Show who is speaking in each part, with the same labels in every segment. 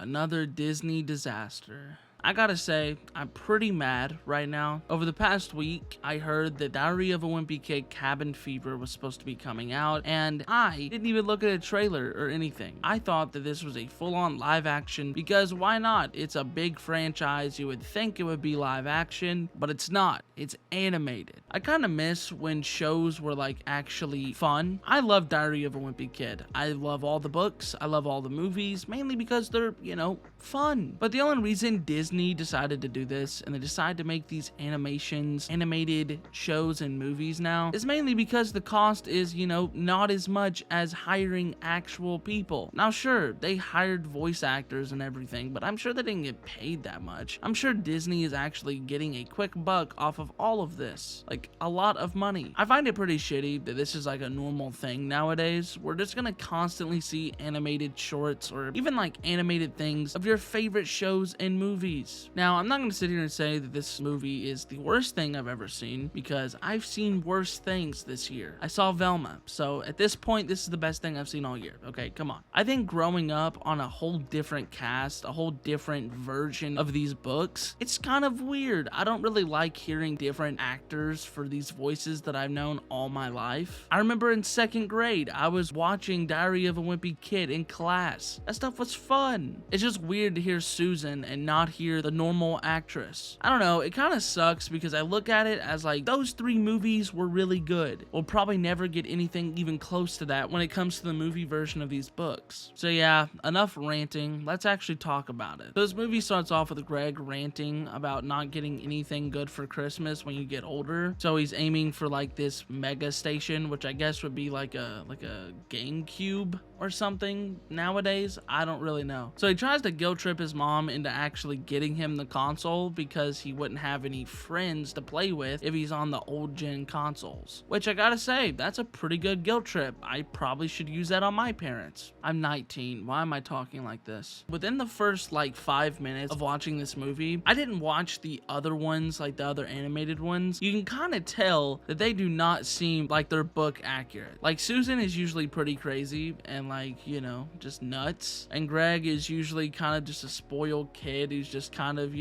Speaker 1: Another Disney disaster. I gotta say, I'm pretty mad right now. Over the past week, I heard that Diary of a Wimpy Kid Cabin Fever was supposed to be coming out, and I didn't even look at a trailer or anything. I thought that this was a full-on live action because why not? It's a big franchise. You would think it would be live action, but it's not. It's animated. I kind of miss when shows were like actually fun. I love Diary of a Wimpy Kid. I love all the books. I love all the movies, mainly because they're, fun. But the only reason Disney decided to do this and they decided to make these animated shows and movies now is mainly because the cost is, not as much as hiring actual people. Now, sure, they hired voice actors and everything, but I'm sure they didn't get paid that much. I'm sure Disney is actually getting a quick buck off of all of this, like a lot of money. I find it pretty shitty that this is like a normal thing nowadays. We're just gonna constantly see animated shorts or even like animated things of your favorite shows and movies. Now, I'm not going to sit here and say that this movie is the worst thing I've ever seen because I've seen worse things this year. I saw Velma, so at this point, this is the best thing I've seen all year. Okay, come on. I think growing up on a whole different cast, a whole different version of these books, it's kind of weird. I don't really like hearing different actors for these voices that I've known all my life. I remember in 2nd grade, I was watching Diary of a Wimpy Kid in class. That stuff was fun. It's just weird to hear Susan and not hear the normal actress. I don't know, it kind of sucks because I look at it as like those 3 movies were really good. We'll probably never get anything even close to that when it comes to the movie version of these books. So yeah, enough ranting. Let's actually talk about it. So this movie starts off with Greg ranting about not getting anything good for Christmas when you get older. So he's aiming for like this mega station, which I guess would be like a GameCube or something nowadays. I don't really know. So he tries to guilt trip his mom into actually getting him the console because he wouldn't have any friends to play with if he's on the old gen consoles. Which I gotta say, that's a pretty good guilt trip. I probably should use that on my parents. I'm 19. Why am I talking like this? Within the first like 5 minutes of watching this movie, I didn't watch the other ones, like the other animated ones. You can kind of tell that they do not seem like they're book accurate. Like Susan is usually pretty crazy and like, just nuts. And Greg is usually kind of just a spoiled kid who's just kind of,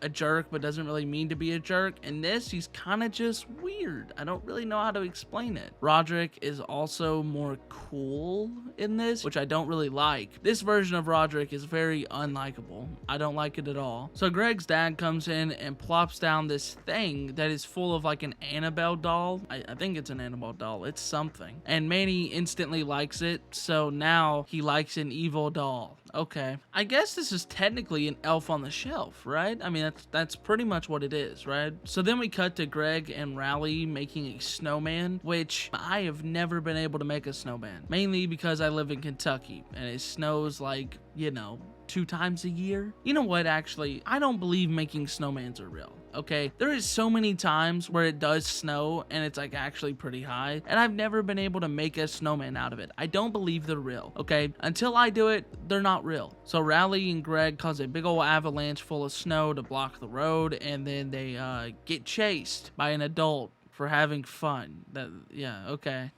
Speaker 1: a jerk but doesn't really mean to be a jerk. In this, he's kind of just weird. I don't really know how to explain it. Roderick is also more cool in this, which I don't really like. This version of Roderick is very unlikable. I don't like it at all. So Greg's dad comes in and plops down this thing that is full of like an Annabelle doll. I think it's an Annabelle doll. It's something. And Manny instantly likes it. So now he likes an evil doll. Okay. I guess this is technically an Elf on the Shelf, right? I mean, that's pretty much what it is, right? So then we cut to Greg and Rowley making a snowman, which I have never been able to make a snowman. Mainly because I live in Kentucky and it snows like, 2 times a year. You know what, actually, I don't believe making snowmans are real. Okay, there is so many times where it does snow and it's like actually pretty high, and I've never been able to make a snowman out of it. I don't believe they're real. Okay, until I do it, they're not real. So Rowley and Greg cause a big old avalanche full of snow to block the road, and then they get chased by an adult for having fun. Yeah, okay.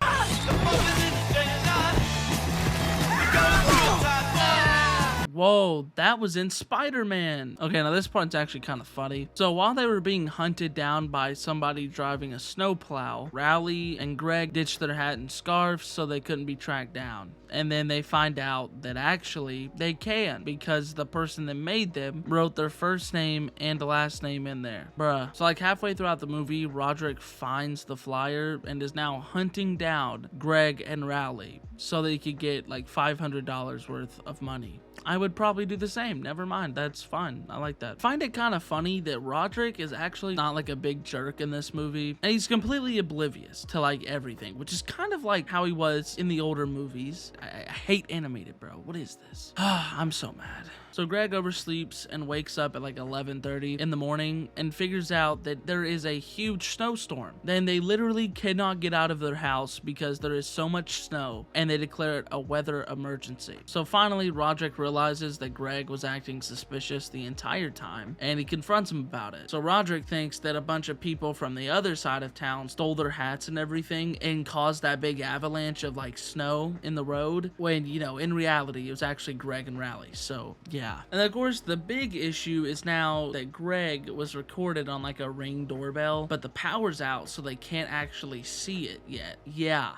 Speaker 1: Whoa, that was in Spider-Man. Okay, now this part's actually kind of funny. So while they were being hunted down by somebody driving a snowplow, Rowley and Greg ditched their hat and scarves so they couldn't be tracked down. And then they find out that actually they can, because the person that made them wrote their first name and last name in there. Bruh. So like halfway throughout the movie, Roderick finds the flyer and is now hunting down Greg and Rowley so that he could get like $500 worth of money. I would probably do the same. Never mind. That's fun. I like that. Find it kind of funny that Roderick is actually not like a big jerk in this movie, and he's completely oblivious to like everything, which is kind of like how he was in the older movies. I hate animated, bro. What is this? I'm so mad. So Greg oversleeps and wakes up at like 11:30 in the morning and figures out that there is a huge snowstorm. Then they literally cannot get out of their house because there is so much snow, and they declare it a weather emergency. So finally, Roderick realizes realizes that Greg was acting suspicious the entire time, and he confronts him about it. So Roderick thinks that a bunch of people from the other side of town stole their hats and everything and caused that big avalanche of like snow in the road, when, you know, in reality it was actually Greg and Rally. So yeah. And of course the big issue is now that Greg was recorded on like a Ring doorbell, but the power's out, so they can't actually see it yet. Yeah,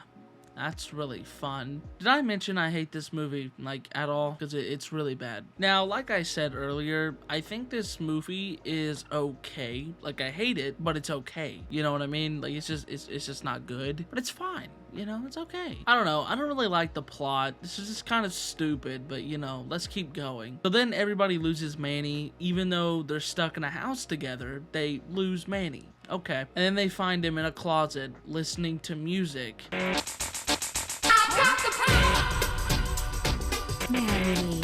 Speaker 1: that's really fun. Did I mention I hate this movie, like, at all? Because it's really bad. Now, like I said earlier, I think this movie is okay. Like, I hate it, but it's okay. You know what I mean? Like, it's just not good, but it's fine. You know, it's okay. I don't know. I don't really like the plot. This is just kind of stupid, but, you know, let's keep going. So then everybody loses Manny. Even though they're stuck in a house together, they lose Manny. Okay. And then they find him in a closet listening to music.
Speaker 2: Mary.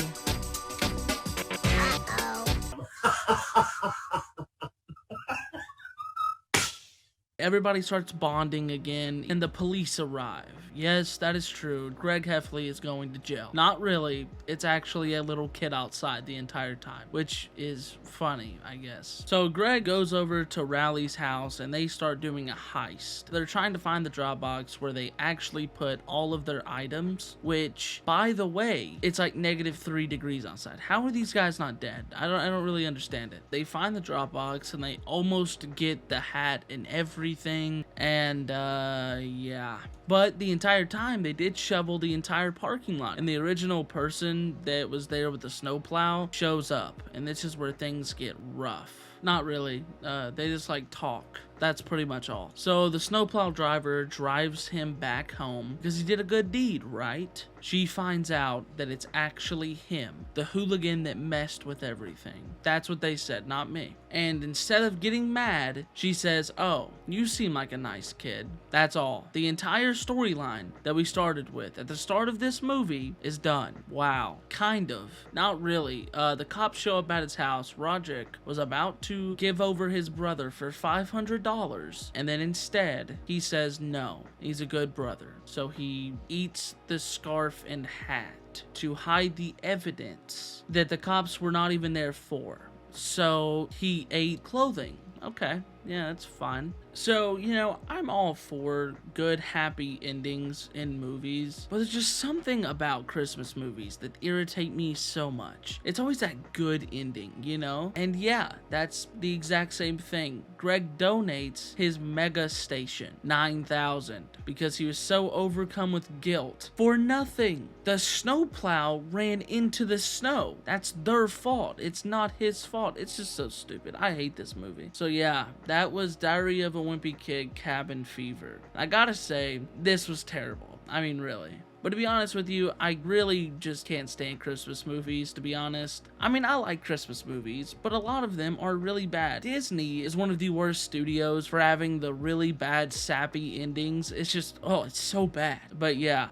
Speaker 1: Everybody starts bonding again, and the police arrive. Yes, that is true. Greg Heffley is going to jail. Not really. It's actually a little kid outside the entire time, which is funny, I guess. So Greg goes over to Rally's house, and they start doing a heist. They're trying to find the drop box where they actually put all of their items, which, by the way, it's like -3 degrees outside. How are these guys not dead? I don't really understand it. They find the drop box, and they almost get the hat and everything, and yeah. But the entire time, they did shovel the entire parking lot. And the original person that was there with the snowplow shows up. And this is where things get rough. Not really. They just like talk. That's pretty much all. So the snowplow driver drives him back home because he did a good deed, right? She finds out that it's actually him, the hooligan that messed with everything. That's what they said, not me. And instead of getting mad, she says, "Oh, you seem like a nice kid." That's all. The entire storyline that we started with at the start of this movie is done. Wow. Kind of. Not really. The cops show up at his house. Roderick was about to give over his brother for $500, and then instead, he says no. He's a good brother. So he eats the scarf and hat to hide the evidence that the cops were not even there for. So he ate clothing. Okay, yeah, that's fine. So, you know, I'm all for good, happy endings in movies, but there's just something about Christmas movies that irritate me so much. It's always that good ending, you know? And yeah, that's the exact same thing. Greg donates his mega station, 9,000, because he was so overcome with guilt for nothing. The snowplow ran into the snow. That's their fault. It's not his fault. It's just so stupid. I hate this movie. So yeah, that was Diary of a Wimpy Kid, Cabin Fever. I gotta say, this was terrible. I mean, really. But to be honest with you, I really just can't stand Christmas movies, to be honest. I mean, I like Christmas movies, but a lot of them are really bad. Disney is one of the worst studios for having the really bad, sappy endings. It's just, oh, it's so bad. But yeah,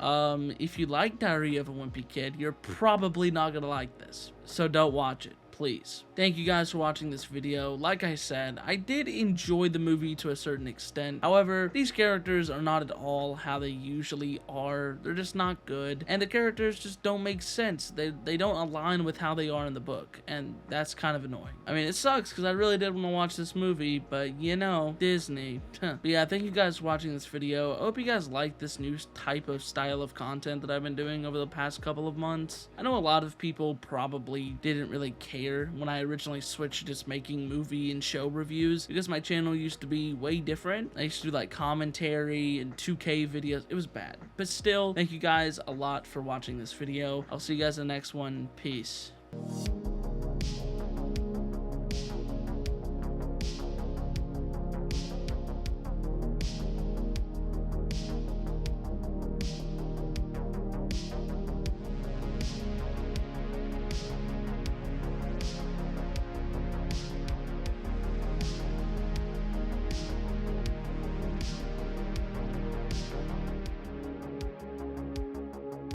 Speaker 1: if you like Diary of a Wimpy Kid, you're probably not gonna like this. So don't watch it. Please. Thank you guys for watching this video. Like I said, I did enjoy the movie to a certain extent. However, these characters are not at all how they usually are. They're just not good. And the characters just don't make sense. They don't align with how they are in the book. And that's kind of annoying. I mean, it sucks because I really did want to watch this movie, but you know, Disney. But yeah, thank you guys for watching this video. I hope you guys like this new type of style of content that I've been doing over the past couple of months. I know a lot of people probably didn't really care when I originally switched to just making movie and show reviews, because my channel used to be way different. I used to do like commentary and 2K videos. It was bad, but still, thank you guys a lot for watching this video. I'll see you guys in the next one. Peace.